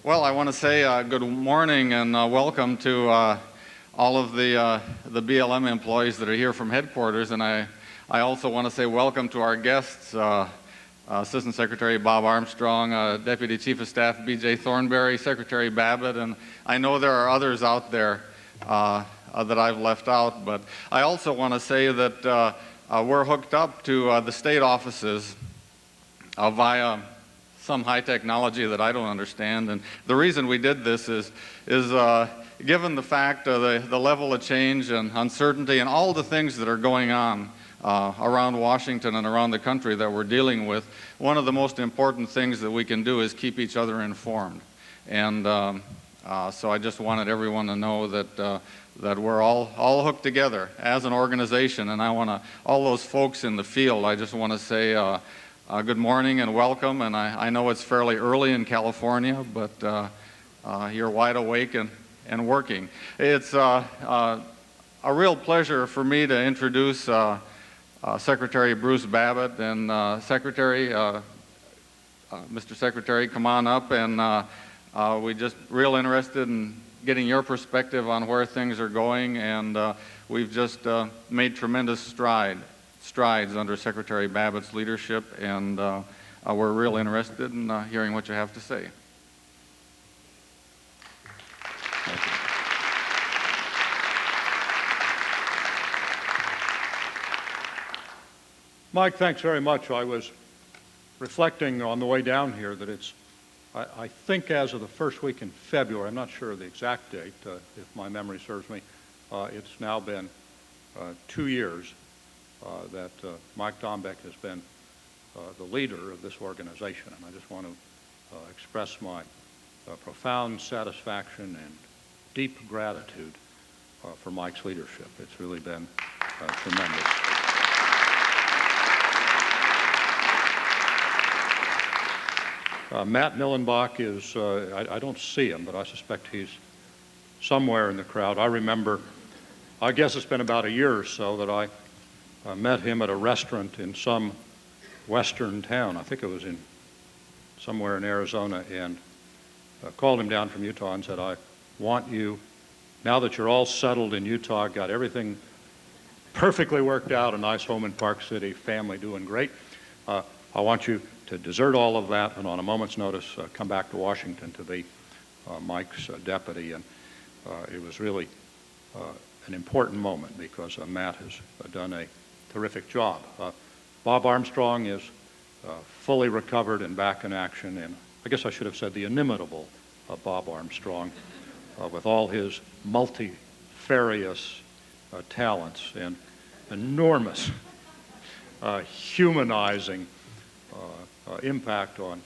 Well, I want to say good morning and welcome to all of the BLM employees that are here from headquarters, and I also want to say welcome to our guests, Assistant Secretary Bob Armstrong, Deputy Chief of Staff B.J. Thornberry, Secretary Babbitt, and I know there are others out there that I've left out, but I also want to say that we're hooked up to the state offices via some high technology that I don't understand, and the reason we did this is given the fact of the level of change and uncertainty and all the things that are going on around Washington and around the country that we're dealing with, one of the most important things that we can do is keep each other informed. And so I just wanted everyone to know that we're all hooked together as an organization, and I want to, all those folks in the field, I just want to say good morning and welcome, and I know it's fairly early in California, but you're wide awake and working. It's a real pleasure for me to introduce Secretary Bruce Babbitt, and Secretary, Mr. Secretary, come on up, and we just real interested in getting your perspective on where things are going, and we've just made tremendous strides under Secretary Babbitt's leadership, and we're real interested in hearing what you have to say. Mike, thanks very much. I was reflecting on the way down here that it's, I think as of the first week in February, I'm not sure of the exact date, if my memory serves me, it's now been 2 years that Mike Dombeck has been the leader of this organization, and I just want to express my profound satisfaction and deep gratitude for Mike's leadership. It's really been tremendous. Matt Millenbach is, I don't see him, but I suspect he's somewhere in the crowd. I remember, I guess it's been about a year or so that I met him at a restaurant in some western town. I think it was in somewhere in Arizona, and called him down from Utah and said, I want you, now that you're all settled in Utah, got everything perfectly worked out, a nice home in Park City, family doing great, I want you to desert all of that and on a moment's notice come back to Washington to be Mike's deputy. And it was really an important moment because Matt has done a terrific job. Bob Armstrong is fully recovered and back in action, and I guess I should have said the inimitable Bob Armstrong with all his multifarious talents and enormous humanizing impact on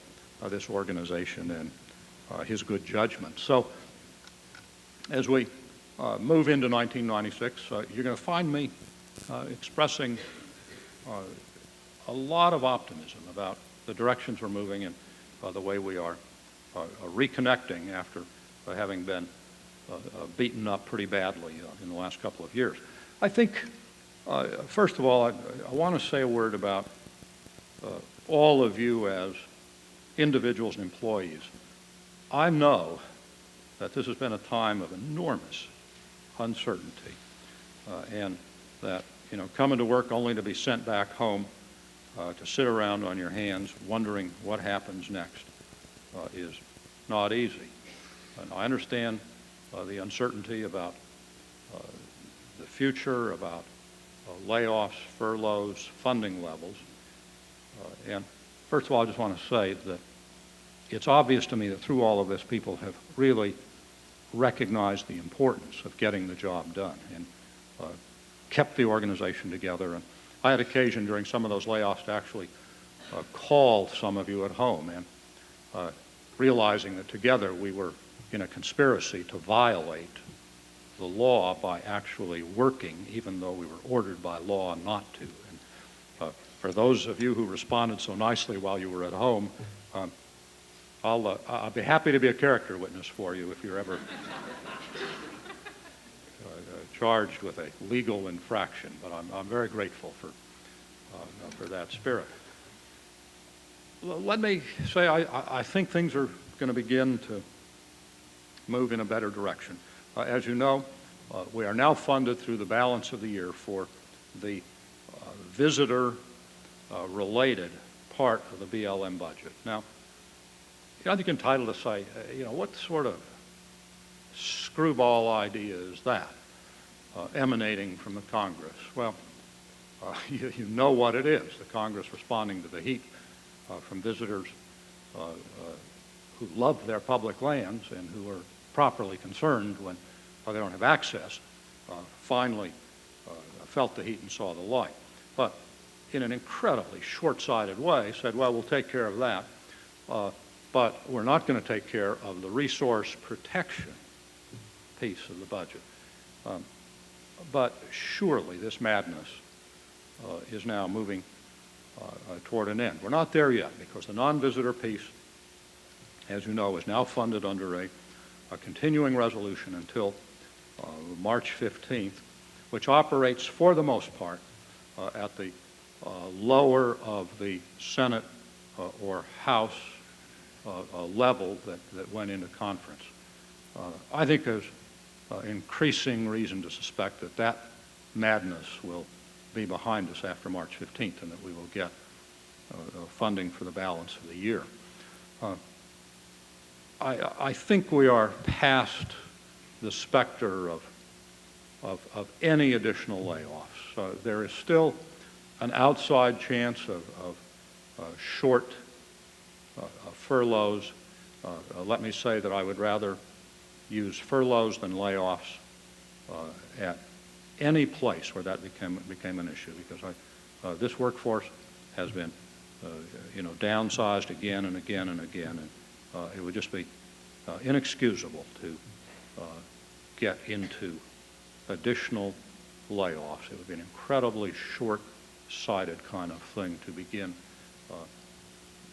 this organization and his good judgment. So as we move into 1996, you're going to find me expressing a lot of optimism about the directions we're moving and the way we are reconnecting after having been beaten up pretty badly in the last couple of years. I think, first of all, I want to say a word about all of you as individuals and employees. I know that this has been a time of enormous uncertainty, and that, you know, coming to work only to be sent back home to sit around on your hands wondering what happens next is not easy. And I understand the uncertainty about the future, about layoffs, furloughs, funding levels. And first of all, I just want to say that it's obvious to me that through all of this, people have really recognized the importance of getting the job done and kept the organization together. And I had occasion during some of those layoffs to actually call some of you at home, and realizing that together we were in a conspiracy to violate the law by actually working, even though we were ordered by law not to. And for those of you who responded so nicely while you were at home, I'll be happy to be a character witness for you if you're ever charged with a legal infraction. But I'm very grateful for that spirit. Let me say I think things are going to begin to move in a better direction. As you know, we are now funded through the balance of the year for the visitor-related part of the BLM budget. Now, I think you're entitled to say, what sort of screwball idea is that emanating from the Congress? Well, you know what it is, the Congress responding to the heat from visitors who love their public lands and who are properly concerned when they don't have access, finally felt the heat and saw the light. But in an incredibly short-sighted way said, well, we'll take care of that, but we're not going to take care of the resource protection piece of the budget. But surely this madness is now moving toward an end. We're not there yet because the non-visitor piece, as you know, is now funded under a continuing resolution until March 15th, which operates for the most part at the lower of the Senate or House level that went into conference. I think there's increasing reason to suspect that that madness will be behind us after March 15th and that we will get funding for the balance of the year. I think we are past the specter of any additional layoffs. There is still an outside chance of short furloughs. Let me say that I would rather use furloughs than layoffs at any place where that became an issue, because this workforce has been downsized again and again and again, and it would just be inexcusable to get into additional layoffs. It would be an incredibly short-sighted kind of thing to begin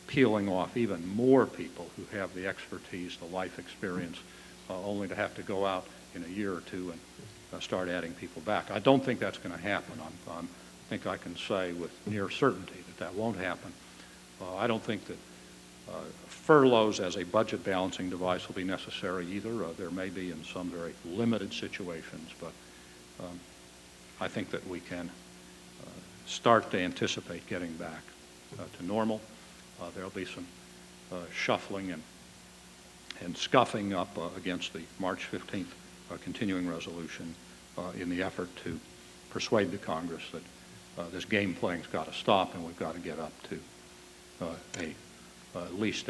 peeling off even more people who have the expertise, the life experience, only to have to go out in a year or two and start adding people back. I don't think that's going to happen. I think I can say with near certainty that that won't happen. I don't think that furloughs as a budget balancing device will be necessary either. There may be in some very limited situations, but I think that we can start to anticipate getting back to normal. There'll be some shuffling and scuffing up against the March 15th continuing resolution in the effort to persuade the Congress that this game playing's got to stop and we've got to get up to at least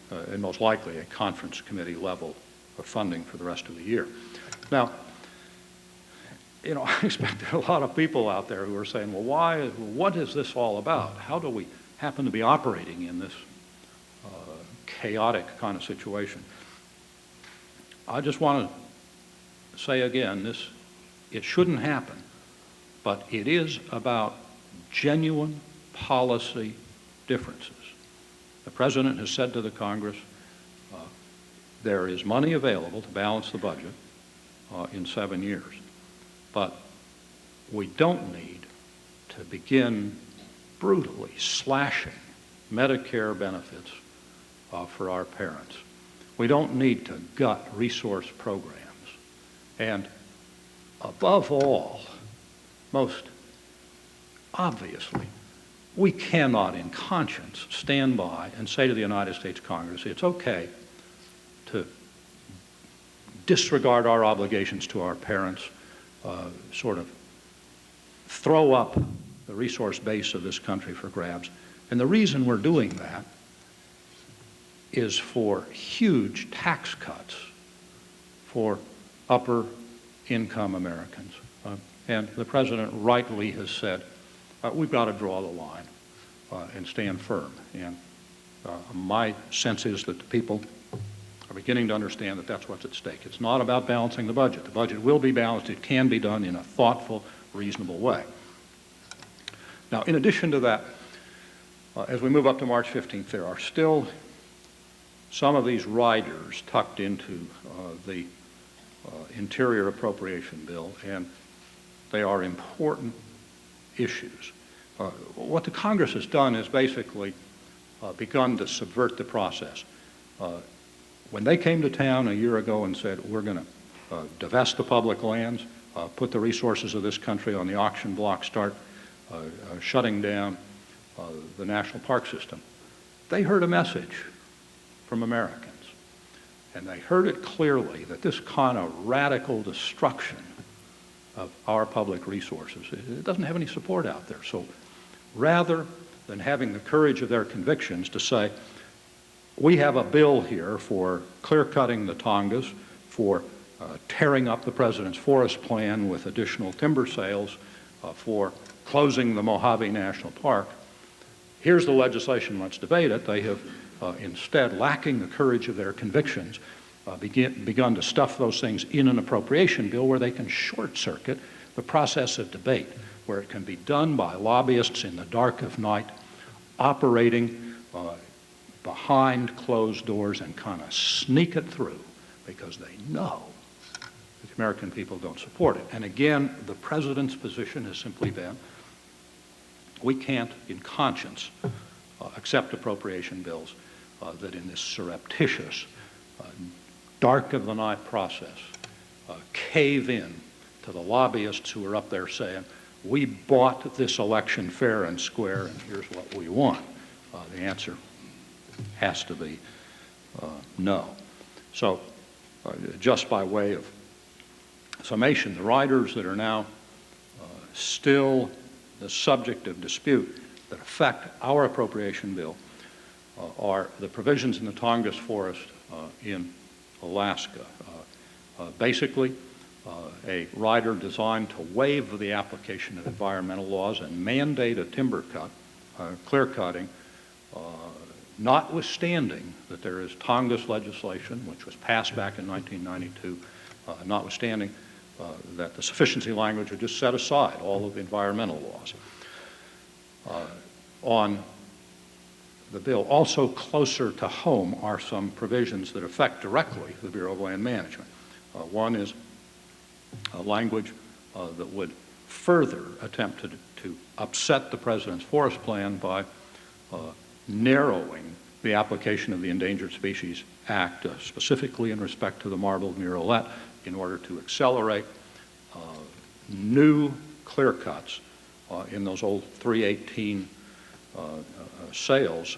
and most likely a conference committee level of funding for the rest of the year. Now, I expect a lot of people out there who are saying, well, what is this all about? How do we happen to be operating in this chaotic kind of situation? I just want to say again, it shouldn't happen, but it is about genuine policy differences. The President has said to the Congress, there is money available to balance the budget in 7 years, but we don't need to begin brutally slashing Medicare benefits for our parents. We don't need to gut resource programs. And above all, most obviously, we cannot in conscience stand by and say to the United States Congress, it's okay to disregard our obligations to our parents, sort of throw up the resource base of this country for grabs. And the reason we're doing that is for huge tax cuts for upper income Americans. And the President rightly has said, we've got to draw the line and stand firm. And my sense is that the people are beginning to understand that that's what's at stake. It's not about balancing the budget. The budget will be balanced. It can be done in a thoughtful, reasonable way. Now, in addition to that, as we move up to March 15th, there are still some of these riders tucked into the Interior Appropriation Bill, and they are important issues. What the Congress has done is basically begun to subvert the process. when they came to town a year ago and said, we're going to divest the public lands, put the resources of this country on the auction block, start shutting down the national park system, they heard a message from Americans. And they heard it clearly that this kind of radical destruction of our public resources, it doesn't have any support out there. So rather than having the courage of their convictions to say, we have a bill here for clear-cutting the Tongass, for tearing up the president's forest plan with additional timber sales, for closing the Mojave National Park, here's the legislation, let's debate it. They have instead, lacking the courage of their convictions, begun to stuff those things in an appropriation bill where they can short-circuit the process of debate, where it can be done by lobbyists in the dark of night, operating behind closed doors and kind of sneak it through because they know that the American people don't support it. And again, the president's position has simply been, we can't, in conscience, accept appropriation bills that in this surreptitious, dark of the night process, cave in to the lobbyists who are up there saying, we bought this election fair and square and here's what we want. The answer has to be no. So just by way of summation, the riders that are now still the subject of dispute that affect our appropriation bill are the provisions in the Tongass forest in Alaska. Basically, a rider designed to waive the application of environmental laws and mandate a timber cut, clear cutting, notwithstanding that there is Tongass legislation, which was passed back in 1992, notwithstanding that the sufficiency language would just set aside all of the environmental laws. On the bill, also closer to home are some provisions that affect directly the Bureau of Land Management. One is a language that would further attempt to upset the president's forest plan by narrowing the application of the Endangered Species Act, specifically in respect to the marbled murrelet, in order to accelerate new clear cuts in those old 318 sales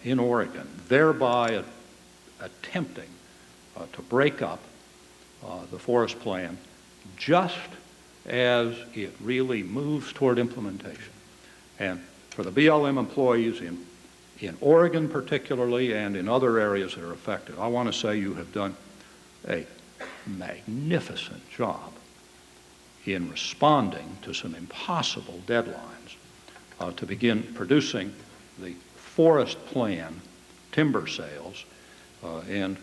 in Oregon, thereby attempting to break up the forest plan just as it really moves toward implementation. And for the BLM employees in Oregon particularly and in other areas that are affected, I want to say you have done a magnificent job in responding to some impossible deadlines to begin producing the forest plan timber sales and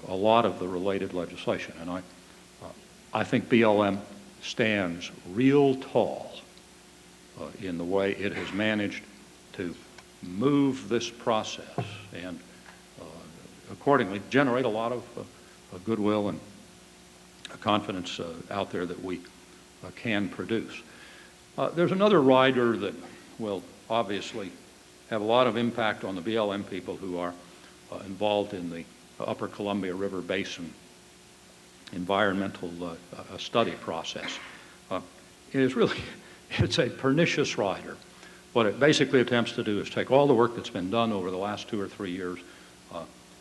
a lot of the related legislation. And I think BLM stands real tall in the way it has managed to move this process and accordingly generate a lot of goodwill and confidence out there that we can produce. There's another rider that will obviously have a lot of impact on the BLM people who are involved in the Upper Columbia River Basin environmental study process. It's a pernicious rider. What it basically attempts to do is take all the work that's been done over the last 2 or 3 years,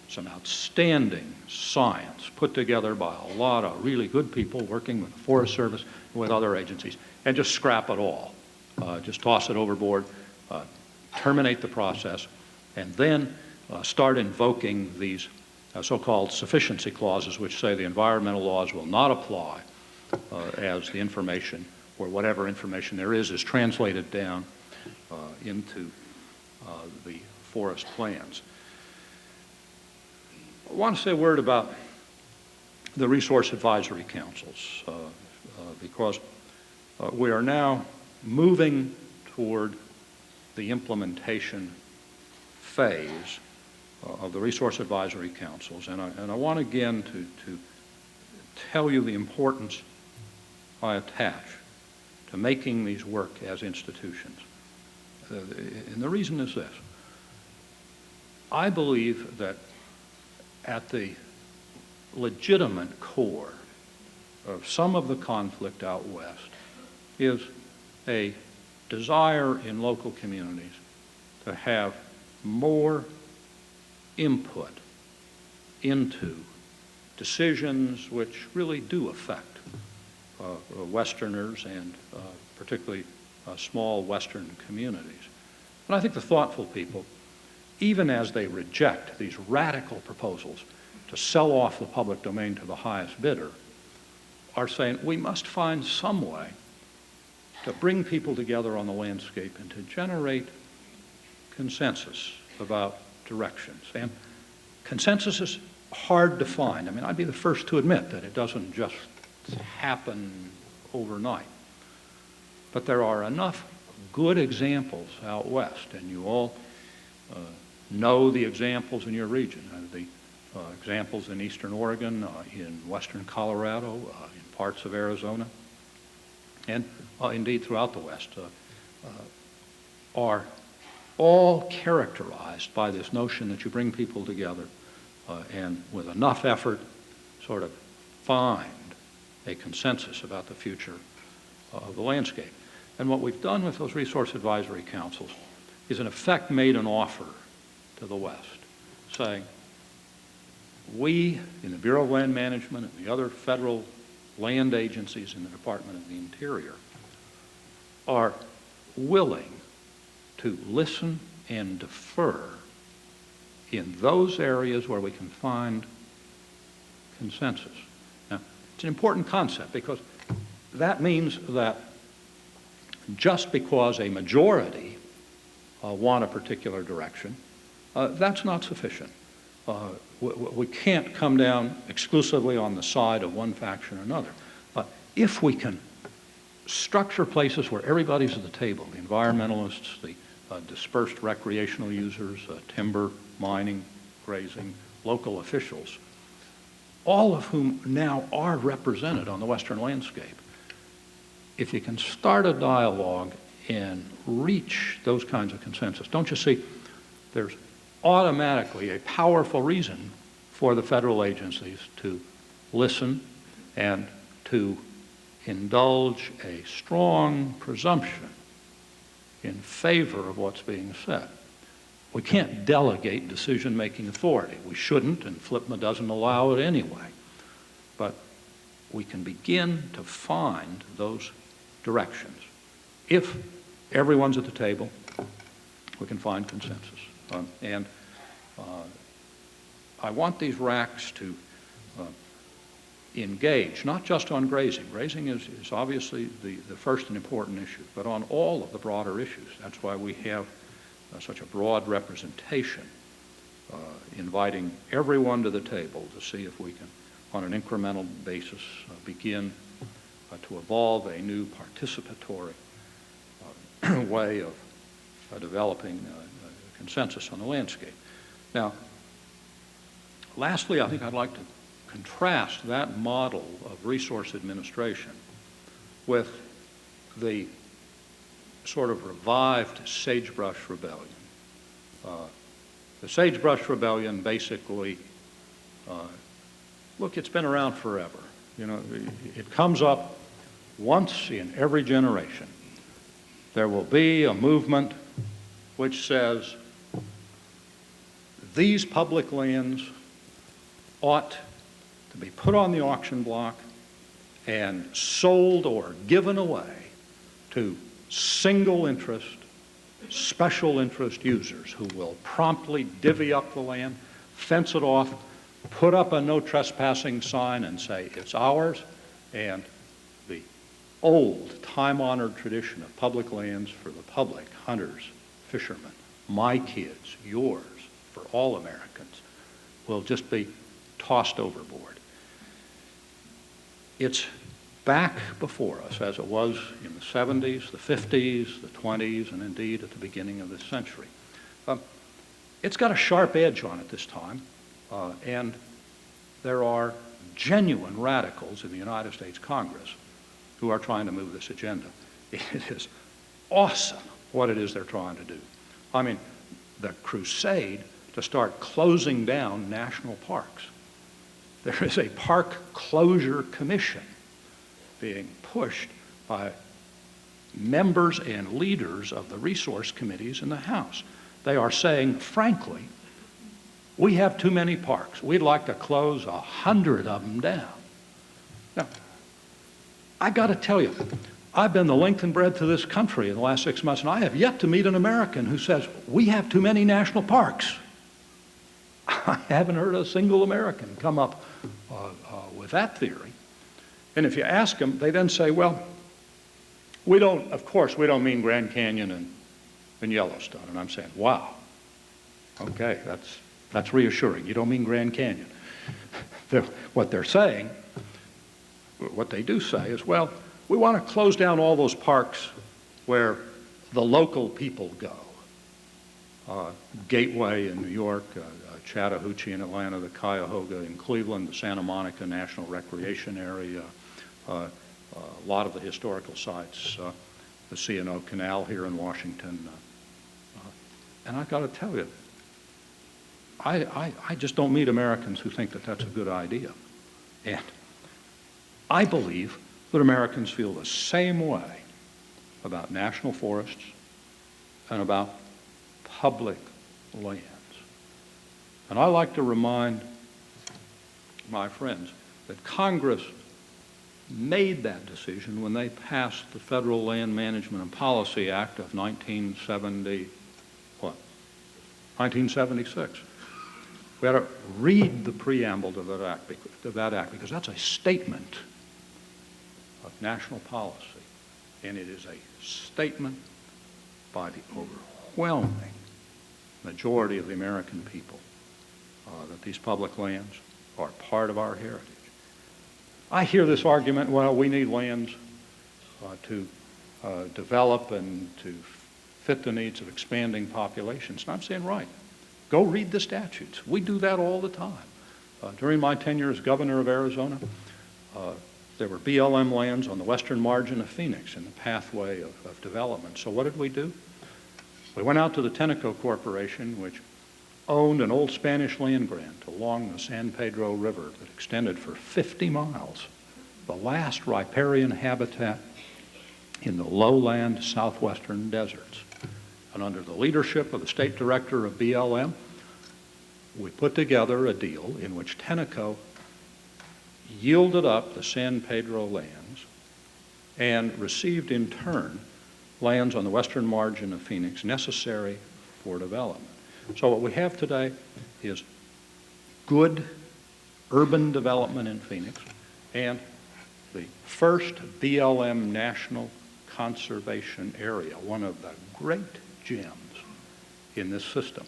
some outstanding science put together by a lot of really good people working with the Forest Service and with other agencies, and just scrap it all. Just toss it overboard, terminate the process, and then start invoking these so-called sufficiency clauses, which say the environmental laws will not apply as the information, or whatever information there is translated down into the forest plans. I want to say a word about the resource advisory councils because we are now moving toward the implementation phase of the resource advisory councils, and I want again to tell you the importance I attach to making these work as institutions. And the reason is this. I believe that at the legitimate core of some of the conflict out west is a desire in local communities to have more input into decisions which really do affect Westerners and particularly small Western communities. And I think the thoughtful people, even as they reject these radical proposals to sell off the public domain to the highest bidder, are saying we must find some way to bring people together on the landscape and to generate consensus about directions. And consensus is hard to find. I mean, I'd be the first to admit that it doesn't just happen overnight. But there are enough good examples out west, and you all know the examples in your region, the examples in eastern Oregon, in western Colorado, in parts of Arizona, and indeed throughout the West, are all characterized by this notion that you bring people together and with enough effort sort of find a consensus about the future of the landscape. And what we've done with those resource advisory councils is in effect made an offer to the West, saying, we in the Bureau of Land Management and the other federal land agencies in the Department of the Interior are willing to listen and defer in those areas where we can find consensus. Now, it's an important concept because that means that just because a majority want a particular direction, that's not sufficient. We can't come down exclusively on the side of one faction or another. But if we can structure places where everybody's at the table, the environmentalists, the dispersed recreational users, timber, mining, grazing, local officials, all of whom now are represented on the Western landscape, if you can start a dialogue and reach those kinds of consensus, don't you see, there's automatically a powerful reason for the federal agencies to listen and to indulge a strong presumption in favor of what's being said. We can't delegate decision-making authority. We shouldn't, and FLPMA doesn't allow it anyway. But we can begin to find those directions. If everyone's at the table, we can find consensus. I want these RACs to engage, not just on grazing. Grazing is obviously the first and important issue, but on all of the broader issues. That's why we have such a broad representation, inviting everyone to the table to see if we can, on an incremental basis, begin to evolve a new participatory way of developing consensus on the landscape. Now, lastly, I think I'd like to contrast that model of resource administration with the sort of revived Sagebrush Rebellion. The Sagebrush Rebellion basically, look, it's been around forever. You know, it comes up once in every generation. There will be a movement which says these public lands ought to be put on the auction block and sold or given away to single interest, special interest users who will promptly divvy up the land, fence it off, put up a no trespassing sign and say it's ours, and the old time-honored tradition of public lands for the public, hunters, fishermen, my kids, yours, for all Americans, will just be tossed overboard. It's back before us as it was in the 70s, the 50s, the 20s, and indeed at the beginning of this century. It's got a sharp edge on it this time, and there are genuine radicals in the United States Congress who are trying to move this agenda. It is awesome what it is they're trying to do. I mean, the crusade to to start closing down national parks. There is a park closure commission being pushed by members and leaders of the resource committees in the House. They are saying, frankly, we have too many parks. We'd like to close 100 of them down. Now, I got to tell you, I've been the length and breadth of this country in the last 6 months, and I have yet to meet an American who says, we have too many national parks. I haven't heard a single American come up with that theory. And if you ask them, they then say, well, of course, we don't mean Grand Canyon and Yellowstone. And I'm saying, wow, okay, that's reassuring. You don't mean Grand Canyon. What they're saying, what they do say is, well, we want to close down all those parks where the local people go. Gateway in New York, Chattahoochee in Atlanta, the Cuyahoga in Cleveland, the Santa Monica National Recreation Area, a lot of the historical sites, the C&O Canal here in Washington. And I've got to tell you, I just don't meet Americans who think that that's a good idea. And I believe that Americans feel the same way about national forests and about public lands. And I like to remind my friends that Congress made that decision when they passed the Federal Land Management and Policy Act of 1976. We ought to read the preamble to that act because that's a statement of national policy, and it is a statement by the overwhelming majority of the American people that these public lands are part of our heritage. I hear this argument, well, we need lands to develop and to fit the needs of expanding populations. And I'm saying, right, go read the statutes. We do that all the time. During my tenure as governor of Arizona, there were BLM lands on the western margin of Phoenix in the pathway of development. So what did we do? We went out to the Tenneco Corporation, which owned an old Spanish land grant along the San Pedro River that extended for 50 miles, the last riparian habitat in the lowland southwestern deserts. And under the leadership of the state director of BLM, we put together a deal in which Tenneco yielded up the San Pedro lands and received in turn lands on the western margin of Phoenix necessary for development. So what we have today is good urban development in Phoenix and the first BLM National Conservation Area, one of the great gems in this system.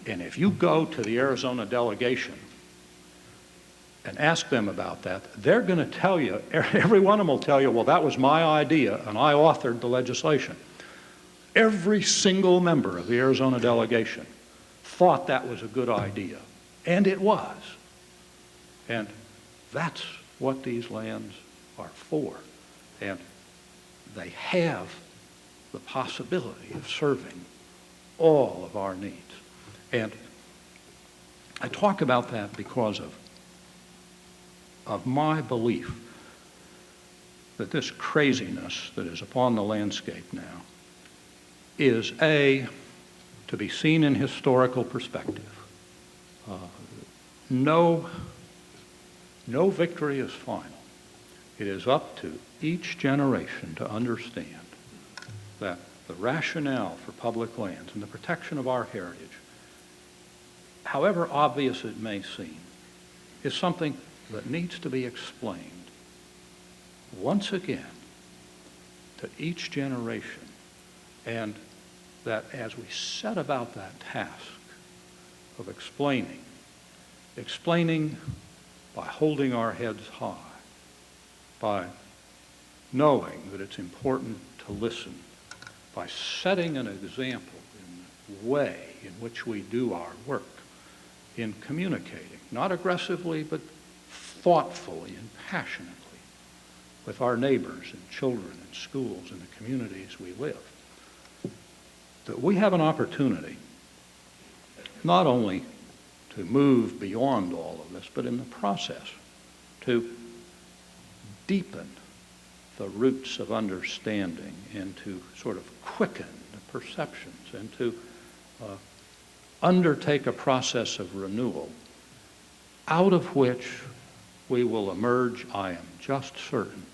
And if you go to the Arizona delegation and ask them about that, they're going to tell you, every one of them will tell you, well, that was my idea and I authored the legislation. Every single member of the Arizona delegation thought that was a good idea, and it was. And that's what these lands are for. And they have the possibility of serving all of our needs. And I talk about that because of my belief that this craziness that is upon the landscape now is to be seen in historical perspective. No victory is final. It is up to each generation to understand that the rationale for public lands and the protection of our heritage, however obvious it may seem, is something that needs to be explained once again to each generation, and that as we set about that task of explaining by holding our heads high, by knowing that it's important to listen, by setting an example in the way in which we do our work, in communicating, not aggressively, but thoughtfully and passionately with our neighbors and children and schools and the communities we live, that we have an opportunity not only to move beyond all of this, but in the process to deepen the roots of understanding and to sort of quicken the perceptions and to undertake a process of renewal out of which we will emerge, I am just certain,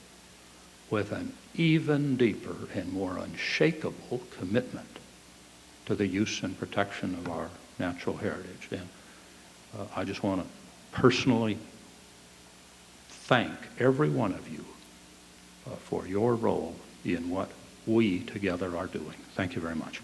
with an even deeper and more unshakable commitment to the use and protection of our natural heritage. And I just want to personally thank every one of you for your role in what we together are doing. Thank you very much.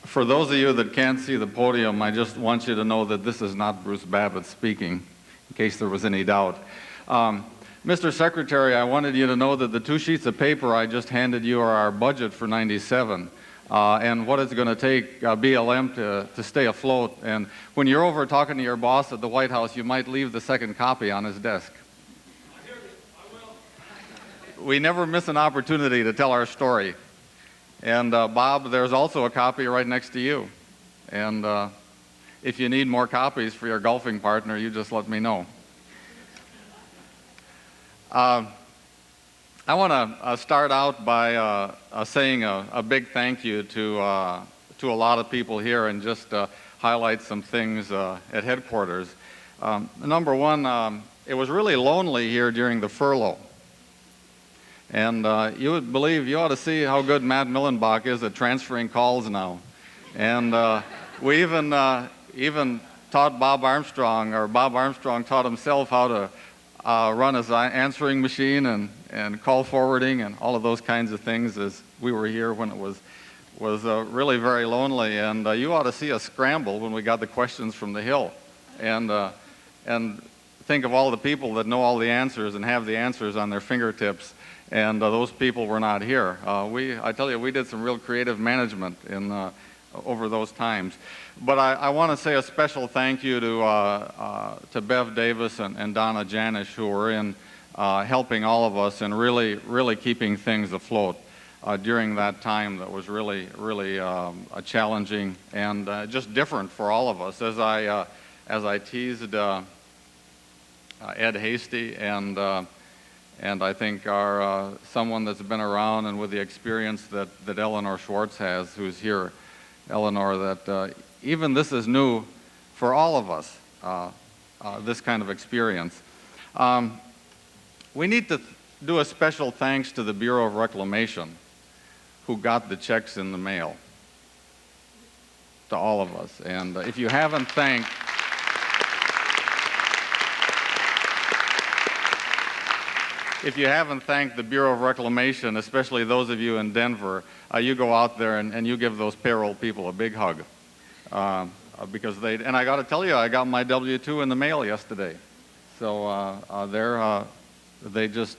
For those of you that can't see the podium, I just want you to know that this is not Bruce Babbitt speaking, in case there was any doubt. Mr. Secretary, I wanted you to know that the 2 sheets of paper I just handed you are our budget for '97 and what it's going to take BLM to stay afloat. And when you're over talking to your boss at the White House, you might leave the second copy on his desk. I hear you. I will. We never miss an opportunity to tell our story. And Bob, there's also a copy right next to you. And if you need more copies for your golfing partner, you just let me know. I want to start out by saying a big thank you to a lot of people here and just highlight some things at headquarters. Number one, it was really lonely here during the furlough. And you would believe, you ought to see how good Matt Millenbach is at transferring calls now. And we even taught Bob Armstrong, or Bob Armstrong taught himself how to run his answering machine and call forwarding and all of those kinds of things as we were here when it was really very lonely. And you ought to see us scramble when we got the questions from the Hill. And think of all the people that know all the answers and have the answers on their fingertips. And those people were not here. I tell you, we did some real creative management over those times. But I want to say a special thank you to Bev Davis and Donna Janish, who were in helping all of us and really keeping things afloat during that time that was really challenging and just different for all of us. As I teased Ed Hasty and I think someone that's been around and with the experience that Eleanor Schwartz has, who's here, Eleanor, that even this is new for all of us, this kind of experience. We need to do a special thanks to the Bureau of Reclamation, who got the checks in the mail to all of us. And if you haven't thanked the Bureau of Reclamation, especially those of you in Denver, you go out there and you give those payroll people a big hug. Because and I got to tell you, I got my W-2 in the mail yesterday. So they just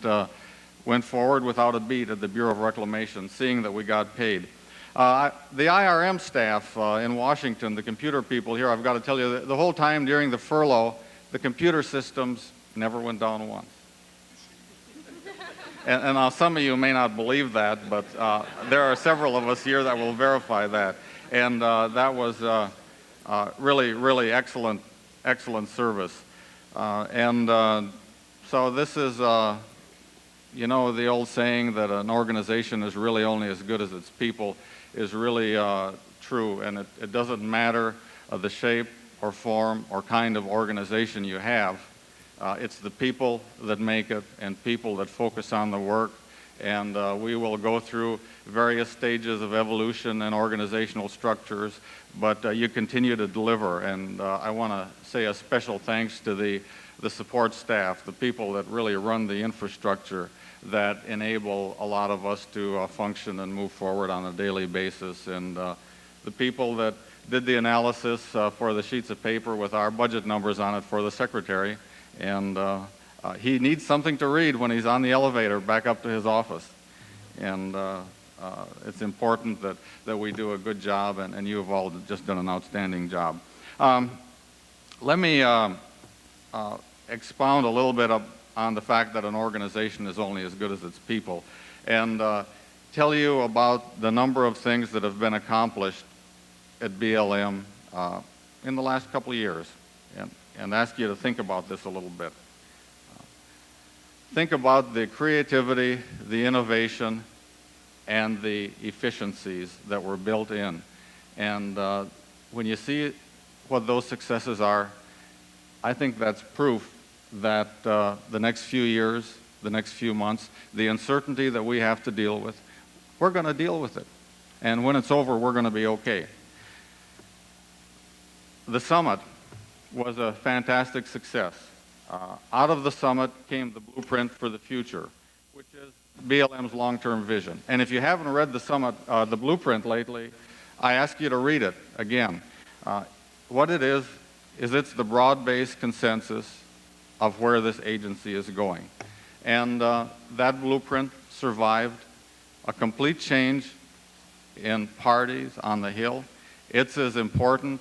went forward without a beat at the Bureau of Reclamation, seeing that we got paid. The IRM staff in Washington, the computer people here, I've got to tell you, the whole time during the furlough, the computer systems never went down once. And now some of you may not believe that, but there are several of us here that will verify that. And that was really excellent service. So this is, you know, the old saying that an organization is really only as good as its people is really true. And it doesn't matter the shape or form or kind of organization you have. It's the people that make it and people that focus on the work. And we will go through various stages of evolution and organizational structures, but you continue to deliver. And I want to say a special thanks to the support staff, the people that really run the infrastructure that enable a lot of us to function and move forward on a daily basis. And the people that did the analysis for the sheets of paper with our budget numbers on it for the secretary. And he needs something to read when he's on the elevator back up to his office. And it's important that we do a good job, and you have all just done an outstanding job. Let me expound a little bit on the fact that an organization is only as good as its people, and tell you about the number of things that have been accomplished at BLM in the last couple of years, and ask you to think about this a little bit. Think about the creativity, the innovation, and the efficiencies that were built in. And when you see what those successes are, I think that's proof that the next few years, the next few months, the uncertainty that we have to deal with, we're going to deal with it. And when it's over, we're going to be okay. The summit was a fantastic success. Out of the summit came the blueprint for the future, which is BLM's long-term vision. And if you haven't read the summit, the blueprint lately, I ask you to read it again. What it is it's the broad-based consensus of where this agency is going. And that blueprint survived a complete change in parties on the Hill. It's as important,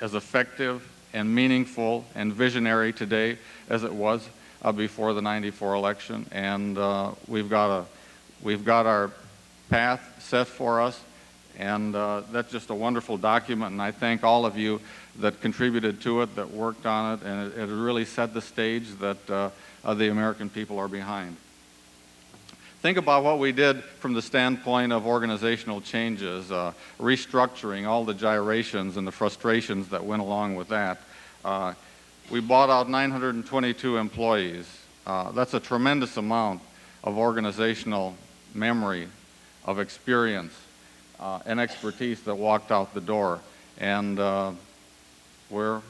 as effective, and meaningful and visionary today as it was before the '94 election. And we've got our path set for us, and that's just a wonderful document. And I thank all of you that contributed to it, that worked on it, and it really set the stage that the American people are behind. Think about what we did from the standpoint of organizational changes, restructuring, all the gyrations and the frustrations that went along with that. We bought out 922 employees. That's a tremendous amount of organizational memory, of experience, and expertise that walked out the door. And we're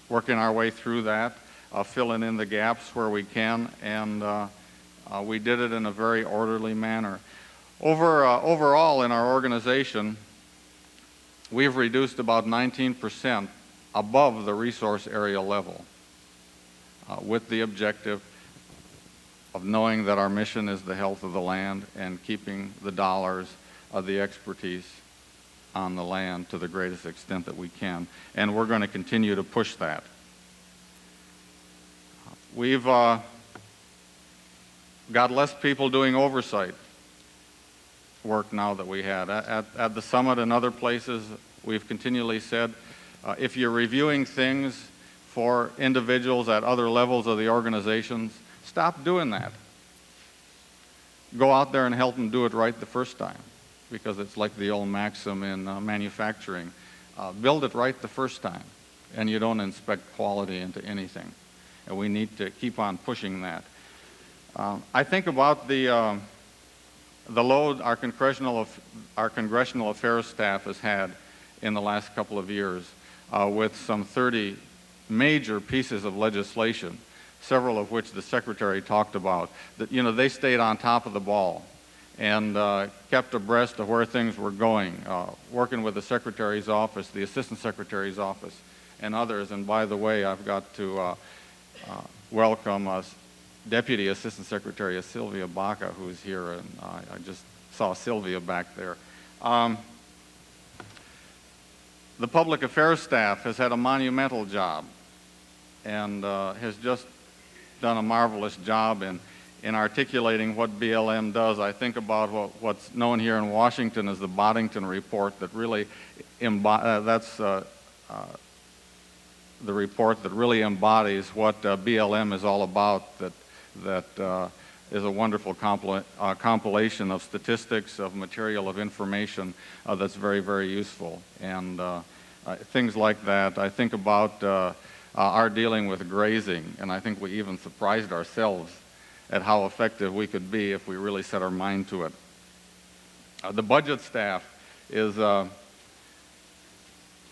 working our way through that, filling in the gaps where we can, and we did it in a very orderly manner. Overall in our organization, we've reduced about 19% above the resource area level, with the objective of knowing that our mission is the health of the land and keeping the dollars of the expertise on the land to the greatest extent that we can. And we're going to continue to push that. We've got less people doing oversight work now that we had. At the summit and other places, we've continually said, if you're reviewing things for individuals at other levels of the organizations, stop doing that. Go out there and help them do it right the first time, because it's like the old maxim in manufacturing. Build it right the first time, and you don't inspect quality into anything. And we need to keep on pushing that. I think about the load our congressional affairs staff has had in the last couple of years, with some 30 major pieces of legislation, several of which the Secretary talked about. That, you know, they stayed on top of the ball and kept abreast of where things were going, working with the Secretary's office, the Assistant Secretary's office, and others. And by the way, I've got to welcome Deputy Assistant Secretary Sylvia Baca, who's here, and I just saw Sylvia back there. The public affairs staff has had a monumental job and has just done a marvelous job in articulating what BLM does. I think about what's known here in Washington as the Boddington Report, that really that's the report that really embodies what BLM is all about, that is a wonderful compilation of statistics, of material, of information that's very, very useful. And things like that. I think about our dealing with grazing, and I think we even surprised ourselves at how effective we could be if we really set our mind to it. The budget staff is,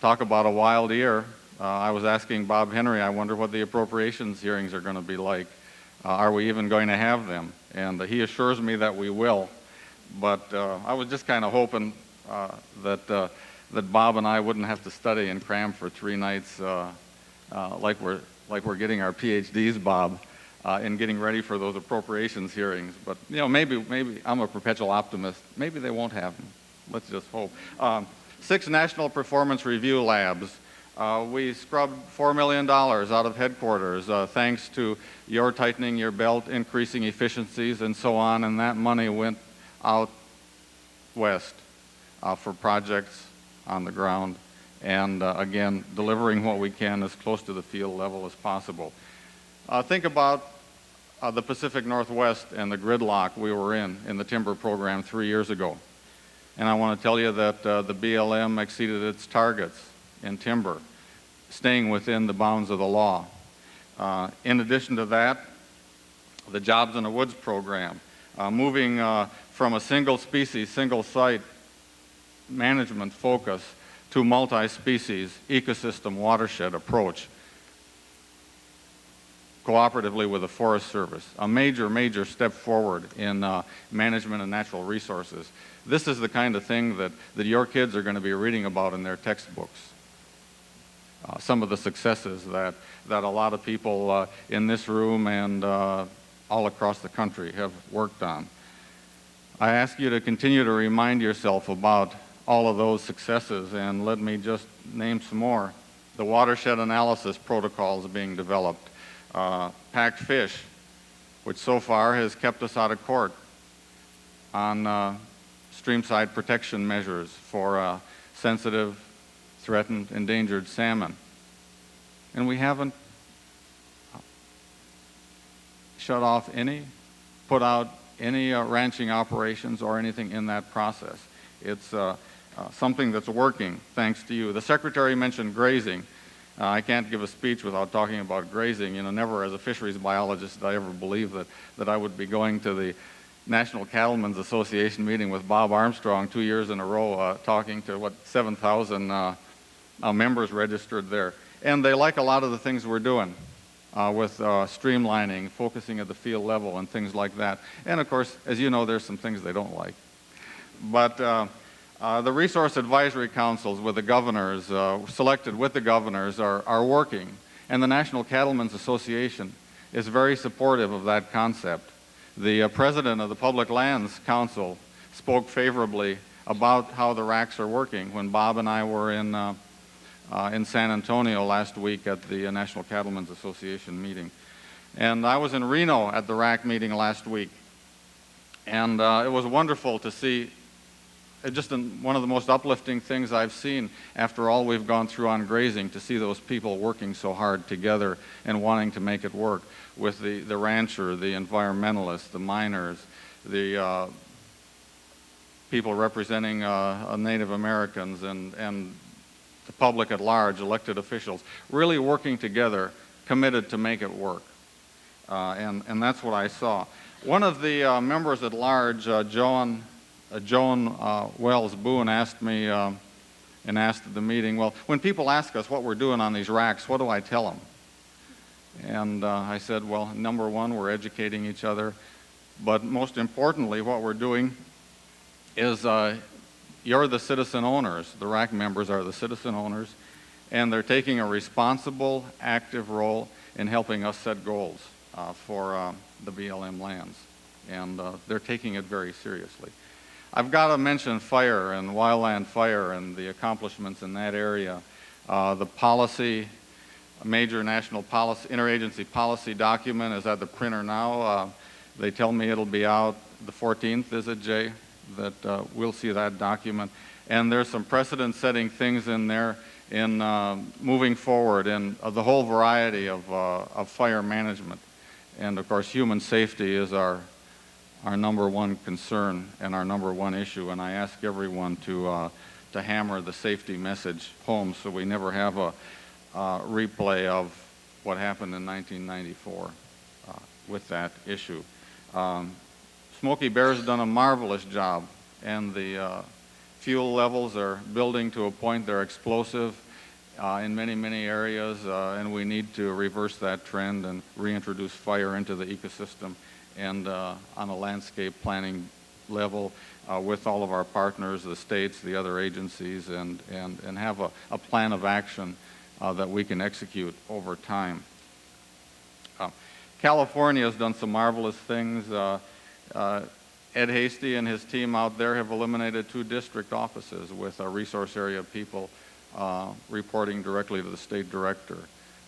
talk about a wild year. I was asking Bob Henry, I wonder what the appropriations hearings are going to be like. Are we even going to have them? And he assures me that we will. But I was just kind of hoping that Bob and I wouldn't have to study and cram for 3 nights like we're getting our PhDs, Bob, in getting ready for those appropriations hearings. But you know, maybe I'm a perpetual optimist. Maybe they won't have them. Let's just hope. 6 national performance review labs. We scrubbed $4 million out of headquarters thanks to your tightening your belt, increasing efficiencies, and so on, and that money went out west for projects on the ground and, again, delivering what we can as close to the field level as possible. Think about the Pacific Northwest and the gridlock we were in the timber program 3 years ago. And I want to tell you that the BLM exceeded its targets in timber, staying within the bounds of the law. In addition to that, the Jobs in the Woods program, moving from a single species, single site management focus to multi-species ecosystem watershed approach, cooperatively with the Forest Service, a major step forward in management of natural resources. This is the kind of thing that your kids are going to be reading about in their textbooks. Some of the successes that a lot of people in this room and all across the country have worked on. I ask you to continue to remind yourself about all of those successes, and let me just name some more. The watershed analysis protocols being developed, packed fish, which so far has kept us out of court on streamside protection measures for sensitive, threatened, endangered salmon. And we haven't shut off put out any ranching operations or anything in that process. It's something that's working thanks to you. The Secretary mentioned grazing. I can't give a speech without talking about grazing. You know, never as a fisheries biologist did I ever believe that I would be going to the National Cattlemen's Association meeting with Bob Armstrong 2 years in a row, talking to 7,000 members registered there. And they like a lot of the things we're doing with streamlining, focusing at the field level and things like that. And of course, as you know, there's some things they don't like. But the resource advisory councils with the governors, selected with the governors, are working. And the National Cattlemen's Association is very supportive of that concept. The president of the Public Lands Council spoke favorably about how the RACs are working when Bob and I were in San Antonio last week at the National Cattlemen's Association meeting. And I was in Reno at the RAC meeting last week. And it was wonderful to see, just one of the most uplifting things I've seen after all we've gone through on grazing, to see those people working so hard together and wanting to make it work with the rancher, the environmentalists, the miners, the people representing Native Americans and the public at large, elected officials, really working together, committed to make it work. And that's what I saw. One of the members at large, Joan Wells Boone, asked me and asked at the meeting, well, when people ask us what we're doing on these racks, what do I tell them? And I said, well, number one, we're educating each other. But most importantly, what we're doing is you're the citizen owners. The RAC members are the citizen owners, and they're taking a responsible, active role in helping us set goals for the BLM lands. And they're taking it very seriously. I've got to mention fire and wildland fire and the accomplishments in that area. The policy, a major national policy, interagency policy document is at the printer now. They tell me it'll be out the 14th, is it, Jay? That we'll see that document. And there's some precedent-setting things in there in moving forward in the whole variety of fire management. And of course, human safety is our number one concern and our number one issue. And I ask everyone to hammer the safety message home so we never have a replay of what happened in 1994 with that issue. Smokey Bear's done a marvelous job, and the fuel levels are building to a point they're explosive in many areas, and we need to reverse that trend and reintroduce fire into the ecosystem and on a landscape planning level with all of our partners, the states, the other agencies, and have a plan of action that we can execute over time. California has done some marvelous things. Ed Hasty and his team out there have eliminated 2 district offices with resource area people reporting directly to the state director.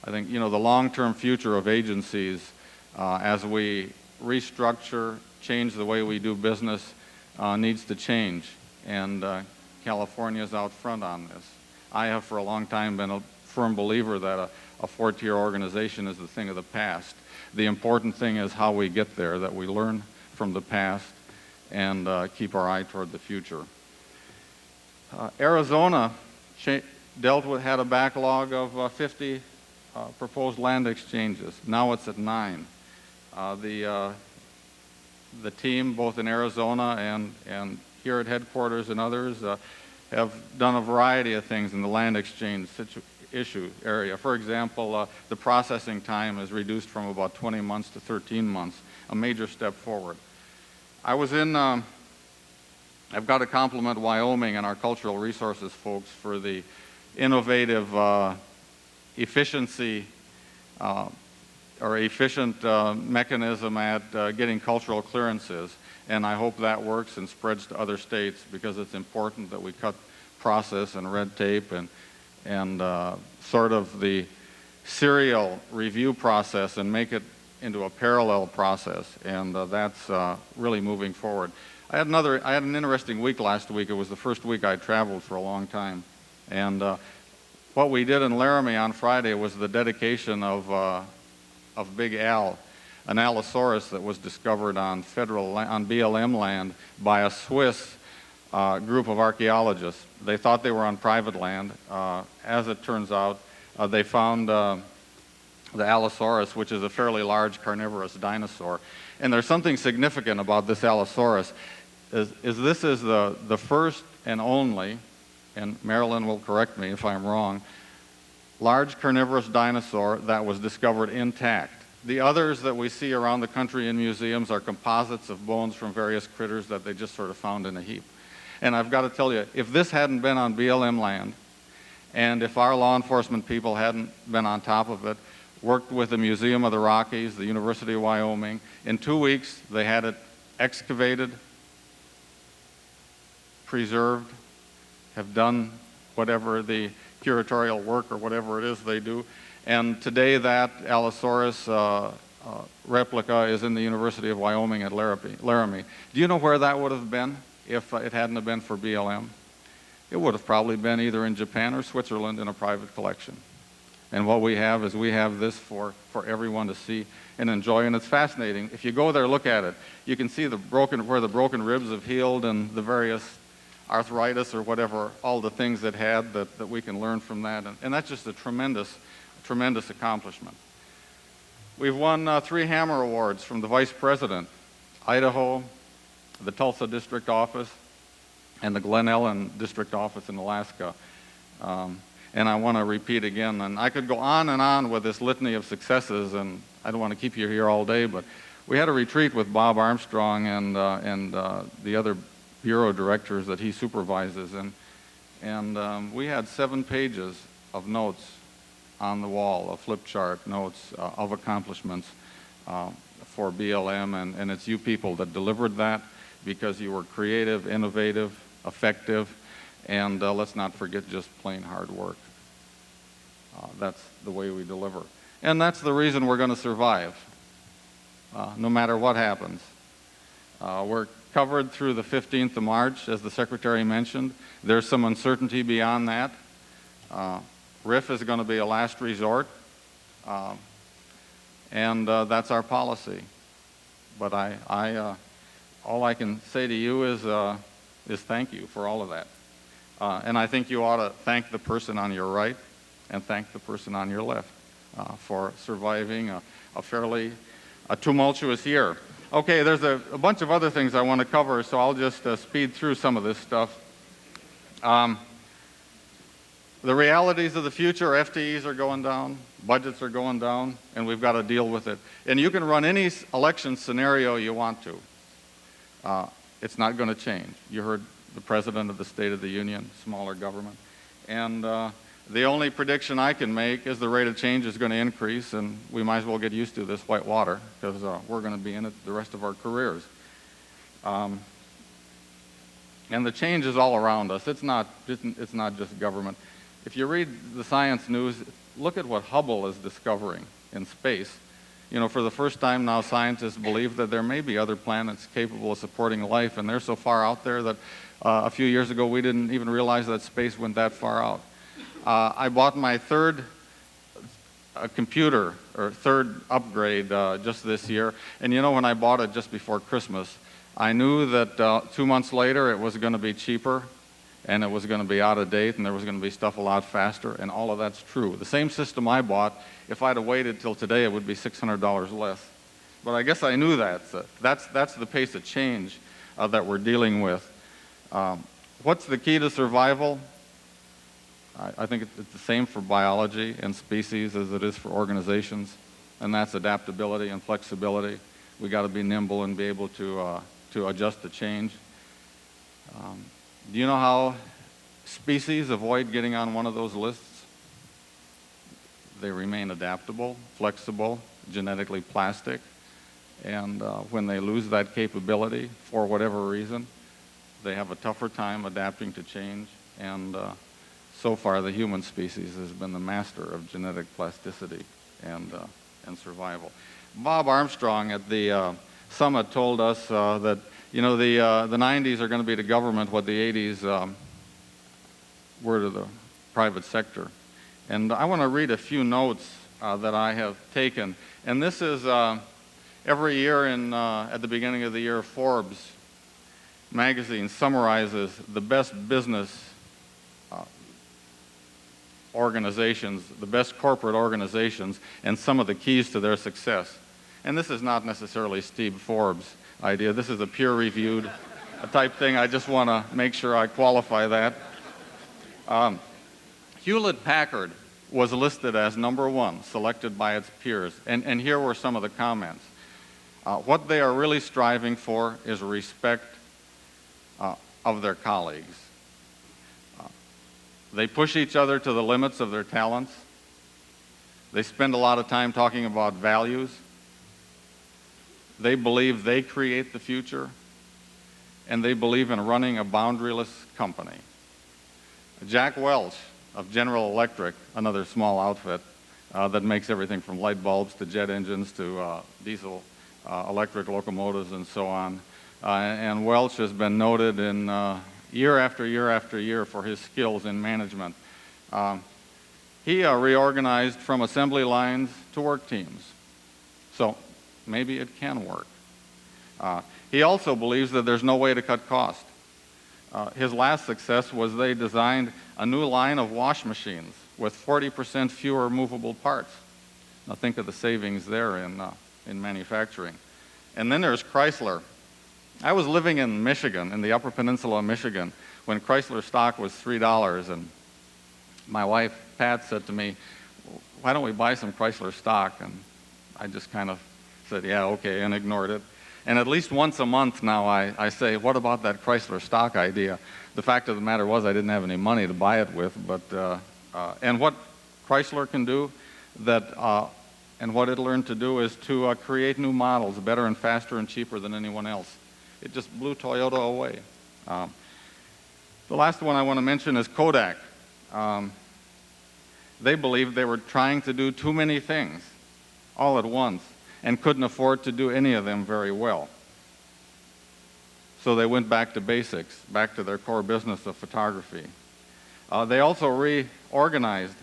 I think, the long-term future of agencies as we restructure, change the way we do business, needs to change. And California is out front on this. I have for a long time been a firm believer that a four-tier organization is the thing of the past. The important thing is how we get there, that we learn from the past and keep our eye toward the future. Arizona had a backlog of 50 proposed land exchanges. Now it's at 9. The team, both in Arizona and here at headquarters and others, have done a variety of things in the land exchange issue area. For example, the processing time is reduced from about 20 months to 13 months, a major step forward. I've got to compliment Wyoming and our cultural resources folks for the innovative efficient mechanism at getting cultural clearances. And I hope that works and spreads to other states, because it's important that we cut process and red tape and sort of the serial review process and make it into a parallel process. And that's really moving forward. I had an interesting week last week. It was the first week I traveled for a long time. And what we did in Laramie on Friday was the dedication of Big Al, an Allosaurus that was discovered on BLM land by a Swiss group of archaeologists. They thought they were on private land. As it turns out, they found the Allosaurus, which is a fairly large carnivorous dinosaur. And there's something significant about this Allosaurus, is this is the first and only, and Marilyn will correct me if I'm wrong, large carnivorous dinosaur that was discovered intact. The others that we see around the country in museums are composites of bones from various critters that they just sort of found in a heap. And I've got to tell you, if this hadn't been on BLM land, and if our law enforcement people hadn't been on top of it, worked with the Museum of the Rockies, the University of Wyoming, in 2 weeks they had it excavated, preserved, have done whatever the curatorial work or whatever it is they do. And today that Allosaurus replica is in the University of Wyoming at Laramie. Do you know where that would have been if it hadn't have been for BLM? It would have probably been either in Japan or Switzerland in a private collection. And what we have is this for everyone to see and enjoy, and it's fascinating. If you go there, look at it, you can see where the broken ribs have healed and the various arthritis or whatever, all the things it had that we can learn from that. And that's just a tremendous accomplishment. We've won 3 Hammer Awards from the Vice President, Idaho, the Tulsa District Office, and the Glen Ellen District Office in Alaska. And I want to repeat again, and I could go on and on with this litany of successes, and I don't want to keep you here all day, but we had a retreat with Bob Armstrong and the other bureau directors that he supervises, and we had 7 pages of notes on the wall, a flip chart, notes of accomplishments for BLM, and it's you people that delivered that, because you were creative, innovative, effective, and let's not forget just plain hard work. That's the way we deliver. And that's the reason we're going to survive, no matter what happens. We're covered through the 15th of March, as the Secretary mentioned. There's some uncertainty beyond that. RIF is going to be a last resort, and that's our policy. But all I can say to you is thank you for all of that. And I think you ought to thank the person on your right and thank the person on your left for surviving a fairly tumultuous year. Okay, there's a bunch of other things I want to cover, so I'll just speed through some of this stuff. The realities of the future, FTEs are going down, budgets are going down, and we've got to deal with it. And you can run any election scenario you want to. It's not going to change. You heard the President of the State of the Union, smaller government. And the only prediction I can make is the rate of change is going to increase, and we might as well get used to this white water, because we're going to be in it the rest of our careers. And the change is all around us. It's not just government. if you read the science news, look at what Hubble is discovering in space. You know, for the first time now, scientists believe that there may be other planets capable of supporting life, and they're so far out there that a few years ago we didn't even realize that space went that far out. I bought my third computer, or third upgrade just this year, and you know, when I bought it just before Christmas, I knew that 2 months later it was going to be cheaper, and it was going to be out of date, and there was going to be stuff a lot faster, and all of that's true. The same system I bought, if I'd have waited till today, it would be $600 less. But I guess I knew that. So that's the pace of change that we're dealing with. What's the key to survival? I think it's the same for biology and species as it is for organizations, and that's adaptability and flexibility. We got to be nimble and be able to adjust to change. Do you know how species avoid getting on one of those lists? They remain adaptable, flexible, genetically plastic, and when they lose that capability for whatever reason, they have a tougher time adapting to change, and so far the human species has been the master of genetic plasticity and survival. Bob Armstrong at the summit told us that, you know, the 90s are going to be to government what the 80s were to the private sector. And I want to read a few notes that I have taken. And this is every year at the beginning of the year, Forbes magazine summarizes the best business organizations, the best corporate organizations, and some of the keys to their success. And this is not necessarily Steve Forbes' idea. This is a peer-reviewed type thing. I just want to make sure I qualify that. Hewlett-Packard was listed as #1, selected by its peers. And here were some of the comments. What they are really striving for is respect of their colleagues. They push each other to the limits of their talents. They spend a lot of time talking about values. They believe they create the future, and they believe in running a boundaryless company. Jack Welch of General Electric, another small outfit that makes everything from light bulbs to jet engines to diesel electric locomotives and so on. And Welch has been noted in year after year after year for his skills in management. He reorganized from assembly lines to work teams. So maybe it can work. He also believes that there's no way to cut cost. His last success was they designed a new line of wash machines with 40% fewer movable parts. Now think of the savings there in manufacturing. And then there's Chrysler. I was living in Michigan, in the Upper Peninsula of Michigan, when Chrysler stock was $3, and my wife, Pat, said to me, why don't we buy some Chrysler stock? And I just kind of said, yeah, okay, and ignored it. And at least once a month now I say, what about that Chrysler stock idea? The fact of the matter was I didn't have any money to buy it with, but and what Chrysler can do and what it learned to do is to create new models better and faster and cheaper than anyone else. It just blew Toyota away. The last one I want to mention is Kodak. They believed they were trying to do too many things all at once and couldn't afford to do any of them very well. So they went back to basics, back to their core business of photography. They also reorganized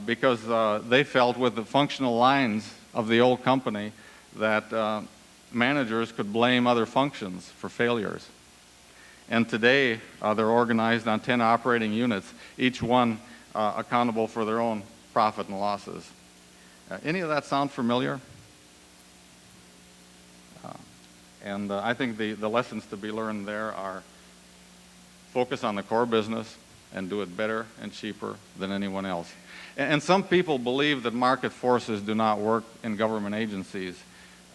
because they felt with the functional lines of the old company that managers could blame other functions for failures. And today, they're organized on 10 operating units, each one accountable for their own profit and losses. Any of that sound familiar? And I think the lessons to be learned there are focus on the core business and do it better and cheaper than anyone else. And some people believe that market forces do not work in government agencies.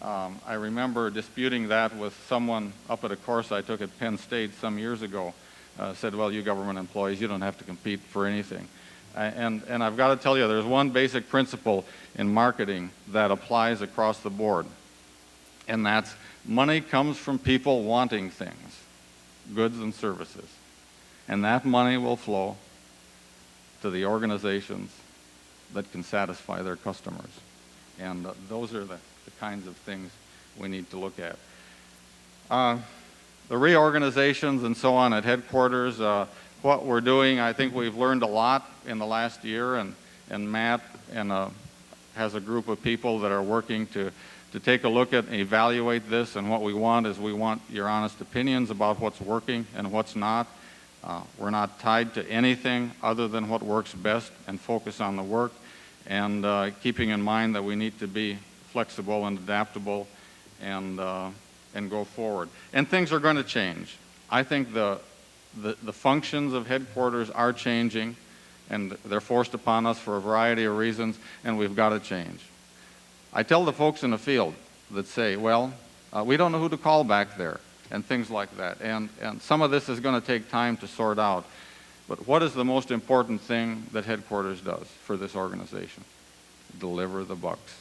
I remember disputing that with someone up at a course I took at Penn State some years ago. Said, well, you government employees, you don't have to compete for anything. And I've got to tell you, there's one basic principle in marketing that applies across the board, and that's money comes from people wanting things, goods and services. And that money will flow to the organizations that can satisfy their customers. And those are the kinds of things we need to look at. The reorganizations and so on at headquarters, what we're doing, I think we've learned a lot in the last year, and Matt has a group of people that are working to take a look at and evaluate this, and what we want is we want your honest opinions about what's working and what's not. We're not tied to anything other than what works best and focus on the work, and keeping in mind that we need to be flexible and adaptable and go forward. And things are going to change. I think the functions of headquarters are changing, and they're forced upon us for a variety of reasons, and we've got to change. I tell the folks in the field that say, well, we don't know who to call back there, and things like that. And some of this is going to take time to sort out. But what is the most important thing that headquarters does for this organization? Deliver the bucks.